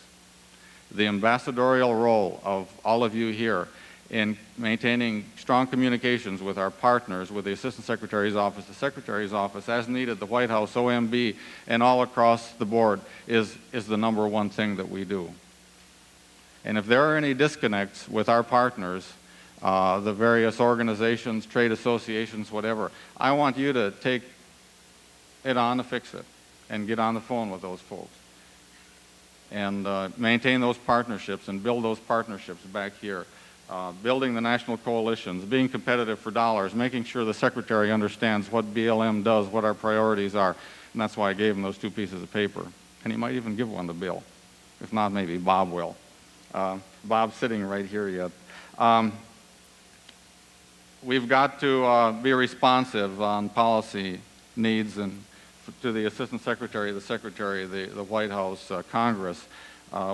The ambassadorial role of all of you here in maintaining strong communications with our partners, with the Assistant Secretary's office, the Secretary's office, as needed, the White House, OMB, and all across the board is the number one thing that we do. And if there are any disconnects with our partners, the various organizations, trade associations, whatever, I want you to take it on to fix it and get on the phone with those folks and maintain those partnerships and build those partnerships back here. Building the national coalitions, being competitive for dollars, making sure the Secretary understands what BLM does, what our priorities are. And that's why I gave him those 2 pieces of paper. And he might even give one to Bill. If not, maybe Bob will. Bob's sitting right here yet. We've got to be responsive on policy needs and to the Assistant Secretary, the Secretary, the White House, Congress.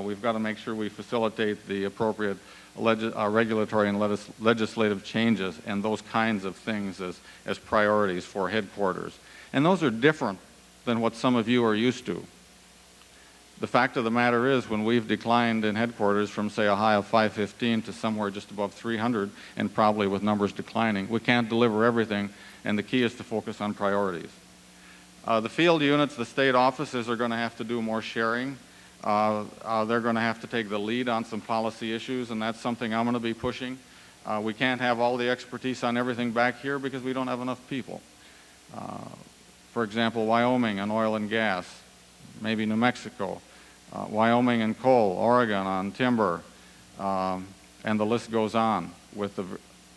We've got to make sure we facilitate the appropriate regulatory and legislative changes and those kinds of things as priorities for headquarters. And those are different than what some of you are used to. The fact of the matter is, when we've declined in headquarters from, say, a high of 515 to somewhere just above 300, and probably with numbers declining, we can't deliver everything, and the key is to focus on priorities. The field units, the state offices are going to have to do more sharing. They're going to have to take the lead on some policy issues, and that's something I'm going to be pushing. We can't have all the expertise on everything back here because we don't have enough people. For example, Wyoming on oil and gas, maybe New Mexico, Wyoming and coal, Oregon on timber, and the list goes on with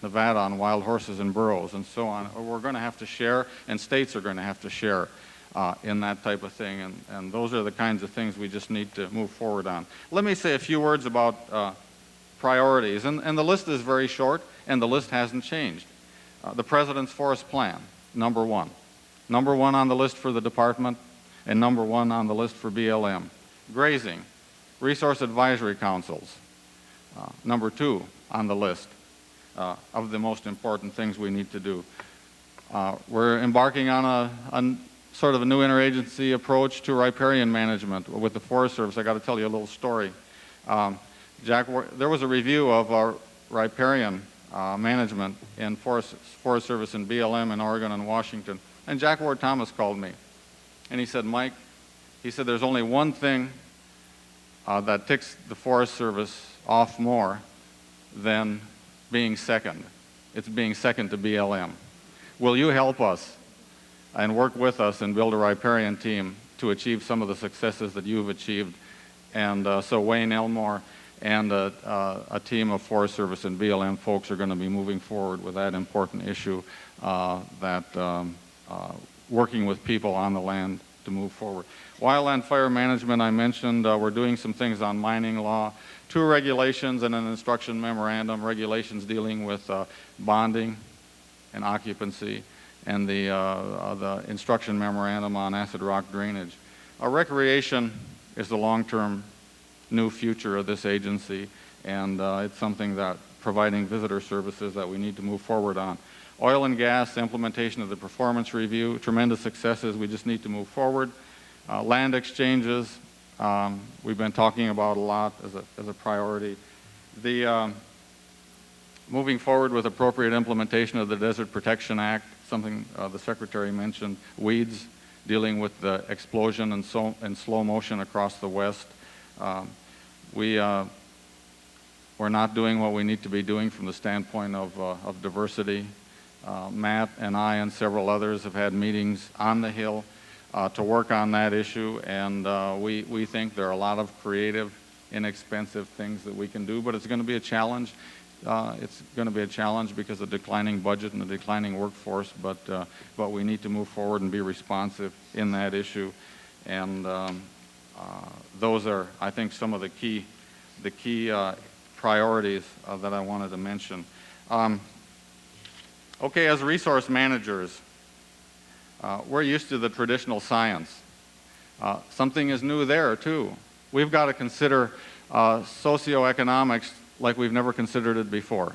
Nevada on wild horses and burros and so on. We're going to have to share, and states are going to have to share in that type of thing, and those are the kinds of things we just need to move forward on. Let me say a few words about priorities, and the list is very short, and the list hasn't changed. The President's Forest Plan, number one. Number one on the list for the department, and number one on the list for BLM. Grazing, Resource Advisory Councils, number 2 on the list of the most important things we need to do. We're embarking on a sort of a new interagency approach to riparian management with the Forest Service. I got to tell you a little story. There was a review of our riparian management in Forest Service and BLM in Oregon and Washington, and Jack Ward Thomas called me, and he said, Mike, he said, there's only one thing that ticks the Forest Service off more than being second. It's being second to BLM. Will you help us and work with us and build a riparian team to achieve some of the successes that you've achieved? And so Wayne Elmore and a team of Forest Service and BLM folks are going to be moving forward with that important issue, working with people on the land to move forward. Wildland fire management, I mentioned. We're doing some things on mining law, 2 regulations and an instruction memorandum, regulations dealing with bonding and occupancy, and the instruction memorandum on acid rock drainage. Recreation is the long-term new future of this agency, and it's something that providing visitor services that we need to move forward on. Oil and gas, implementation of the performance review, tremendous successes, we just need to move forward. Land exchanges, we've been talking about a lot as a priority. Moving forward with appropriate implementation of the Desert Protection Act, something the Secretary mentioned, weeds, dealing with the explosion in slow motion across the West. We're not doing what we need to be doing from the standpoint of diversity. Matt and I and several others have had meetings on the Hill to work on that issue, and we think there are a lot of creative, inexpensive things that we can do, but it's going to be a challenge. It's going to be a challenge because of declining budget and the declining workforce, but we need to move forward and be responsive in that issue. And those are, I think, some of the key priorities that I wanted to mention. Okay, as resource managers, we're used to the traditional science. Something is new there, too. We've got to consider socioeconomics like we've never considered it before.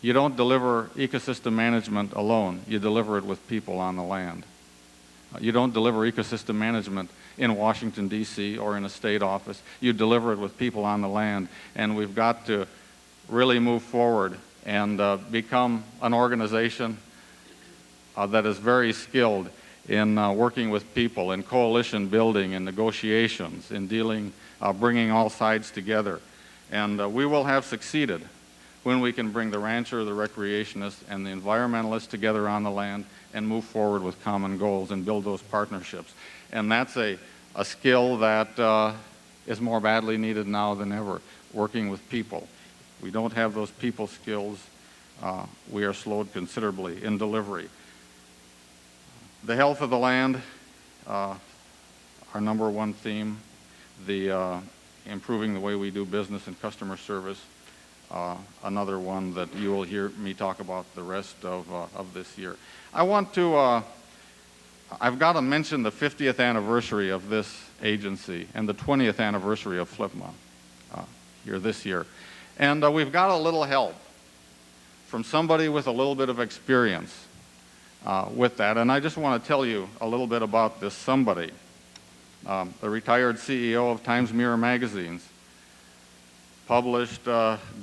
You don't deliver ecosystem management alone. You deliver it with people on the land. You don't deliver ecosystem management in Washington, D.C. or in a state office. You deliver it with people on the land. And we've got to really move forward and become an organization that is very skilled in working with people, in coalition building, in negotiations, in dealing, bringing all sides together. And we will have succeeded when we can bring the rancher, the recreationist, and the environmentalist together on the land and move forward with common goals and build those partnerships. And that's a skill that is more badly needed now than ever, working with people. We don't have those people skills. We are slowed considerably in delivery. The health of the land, our number one theme, the improving the way we do business and customer service, another one that you will hear me talk about the rest of this year. I want to, I've got to mention the 50th anniversary of this agency and the 20th anniversary of FLPMA here this year. And we've got a little help from somebody with a little bit of experience with that. And I just want to tell you a little bit about this somebody. The retired CEO of Times Mirror magazines, published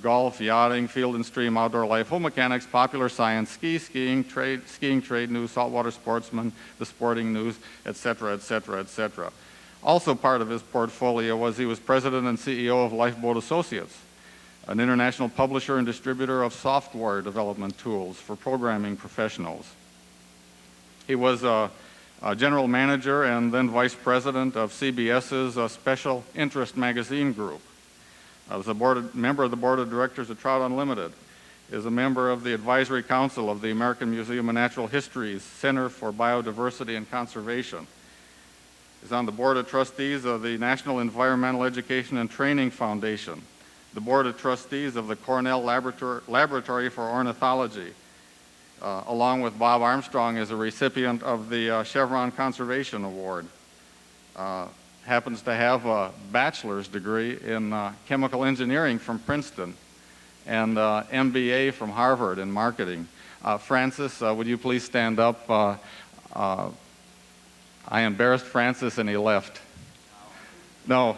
golf, yachting, field and stream, outdoor life, home mechanics, popular science, skiing trade news, saltwater sportsman, the sporting news, etc., etc., etc. Also part of his portfolio was he was president and CEO of Lifeboat Associates, an international publisher and distributor of software development tools for programming professionals. He was a general manager and then vice president of CBS's Special Interest Magazine Group. Was a member of the board of directors of Trout Unlimited. Is a member of the advisory council of the American Museum of Natural History's Center for Biodiversity and Conservation. Is on the board of trustees of the National Environmental Education and Training Foundation, the board of trustees of the Cornell Laboratory for Ornithology. Along with Bob Armstrong, is a recipient of the Chevron Conservation Award. Happens to have a bachelor's degree in chemical engineering from Princeton and MBA from Harvard in marketing. Francis, would you please stand up? I embarrassed Francis and he left. No.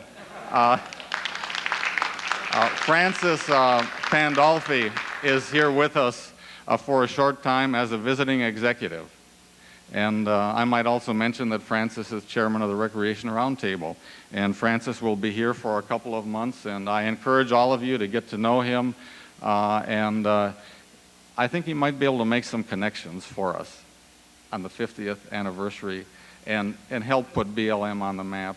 Francis Pandolfi is here with us for a short time as a visiting executive. And I might also mention that Francis is chairman of the Recreation Roundtable. And Francis will be here for a couple of months, and I encourage all of you to get to know him. And I think he might be able to make some connections for us on the 50th anniversary and help put BLM on the map.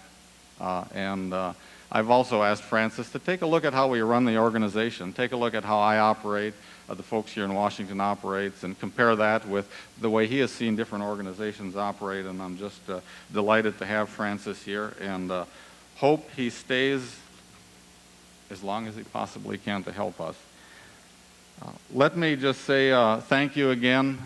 I've also asked Francis to take a look at how we run the organization, take a look at how I operate, the folks here in Washington operates, and compare that with the way he has seen different organizations operate. And I'm just delighted to have Francis here, and hope he stays as long as he possibly can to help us. Let me just say thank you again.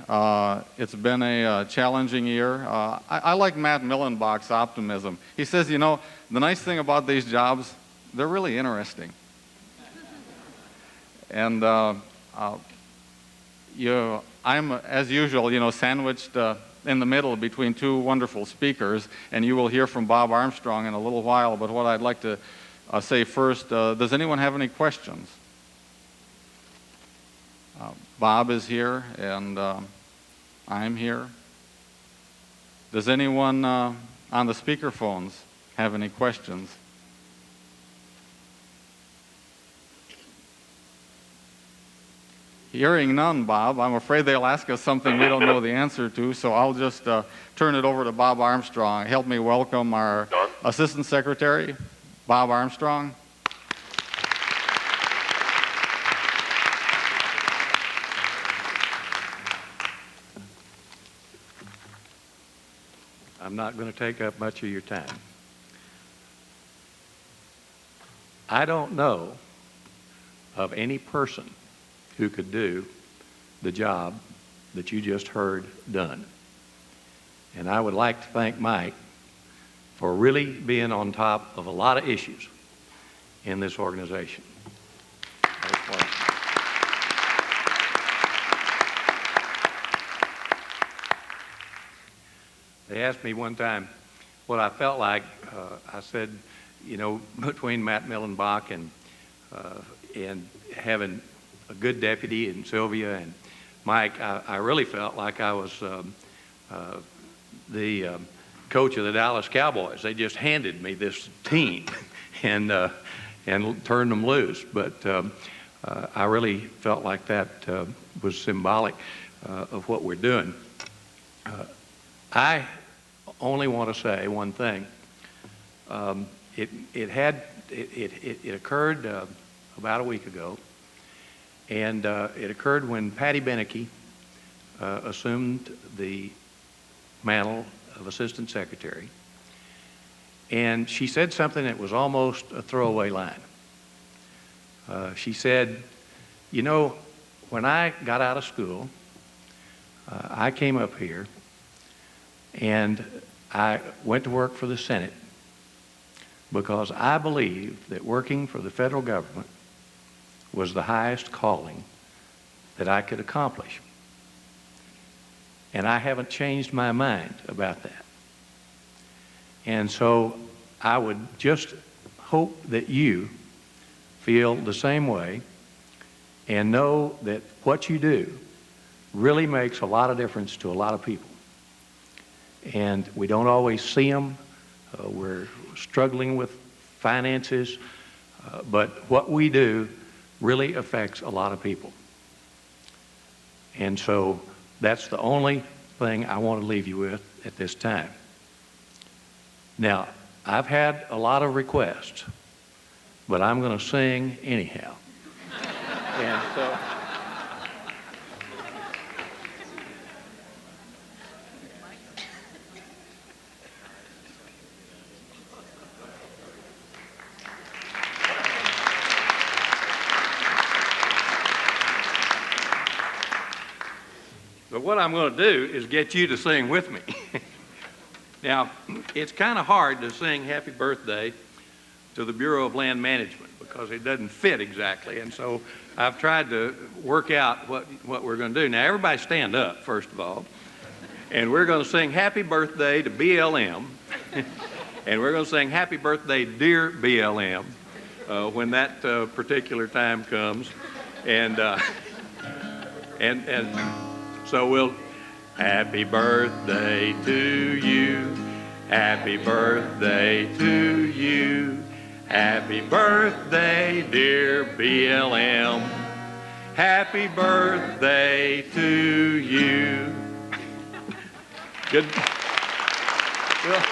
It's been a challenging year. I like Matt Millenbach's optimism. He says, you know, the nice thing about these jobs, they're really interesting. And I'm, as usual, sandwiched in the middle between two wonderful speakers, and you will hear from Bob Armstrong in a little while. But what I'd like to say first, does anyone have any questions? Bob is here, and I'm here. Does anyone on the speakerphones have any questions? Hearing none, Bob, I'm afraid they'll ask us something we don't know the answer to, so I'll just turn it over to Bob Armstrong. Help me welcome our Assistant Secretary, Bob Armstrong. I'm not going to take up much of your time. I don't know of any person who could do the job that you just heard done. And I would like to thank Mike for really being on top of a lot of issues in this organization. They asked me one time what I felt like. I said, you know, between Matt Millenbach and having a good deputy and Sylvia and Mike, I really felt like I was the coach of the Dallas Cowboys. They just handed me this team and turned them loose. But I really felt like that was symbolic of what we're doing. I only want to say one thing. It occurred about a week ago, and it occurred when Patty Beneke assumed the mantle of Assistant Secretary, and she said something that was almost a throwaway line. She said, you know, when I got out of school, I came up here and I went to work for the Senate because I believed that working for the federal government was the highest calling that I could accomplish. And I haven't changed my mind about that. And so I would just hope that you feel the same way and know that what you do really makes a lot of difference to a lot of people. And we don't always see them. We're struggling with finances, but what we do really affects a lot of people. And so that's the only thing I want to leave you with at this time. Now, I've had a lot of requests, but I'm going to sing anyhow. And so, but what I'm going to do is get you to sing with me. Now, it's kind of hard to sing Happy Birthday to the Bureau of Land Management because it doesn't fit exactly. And so I've tried to work out what we're going to do. Now, everybody stand up, first of all. And we're going to sing Happy Birthday to BLM. And we're going to sing Happy Birthday, Dear BLM, when that particular time comes. And so we'll, happy birthday to you, happy birthday to you, happy birthday, dear BLM, happy birthday to you. Good. Well,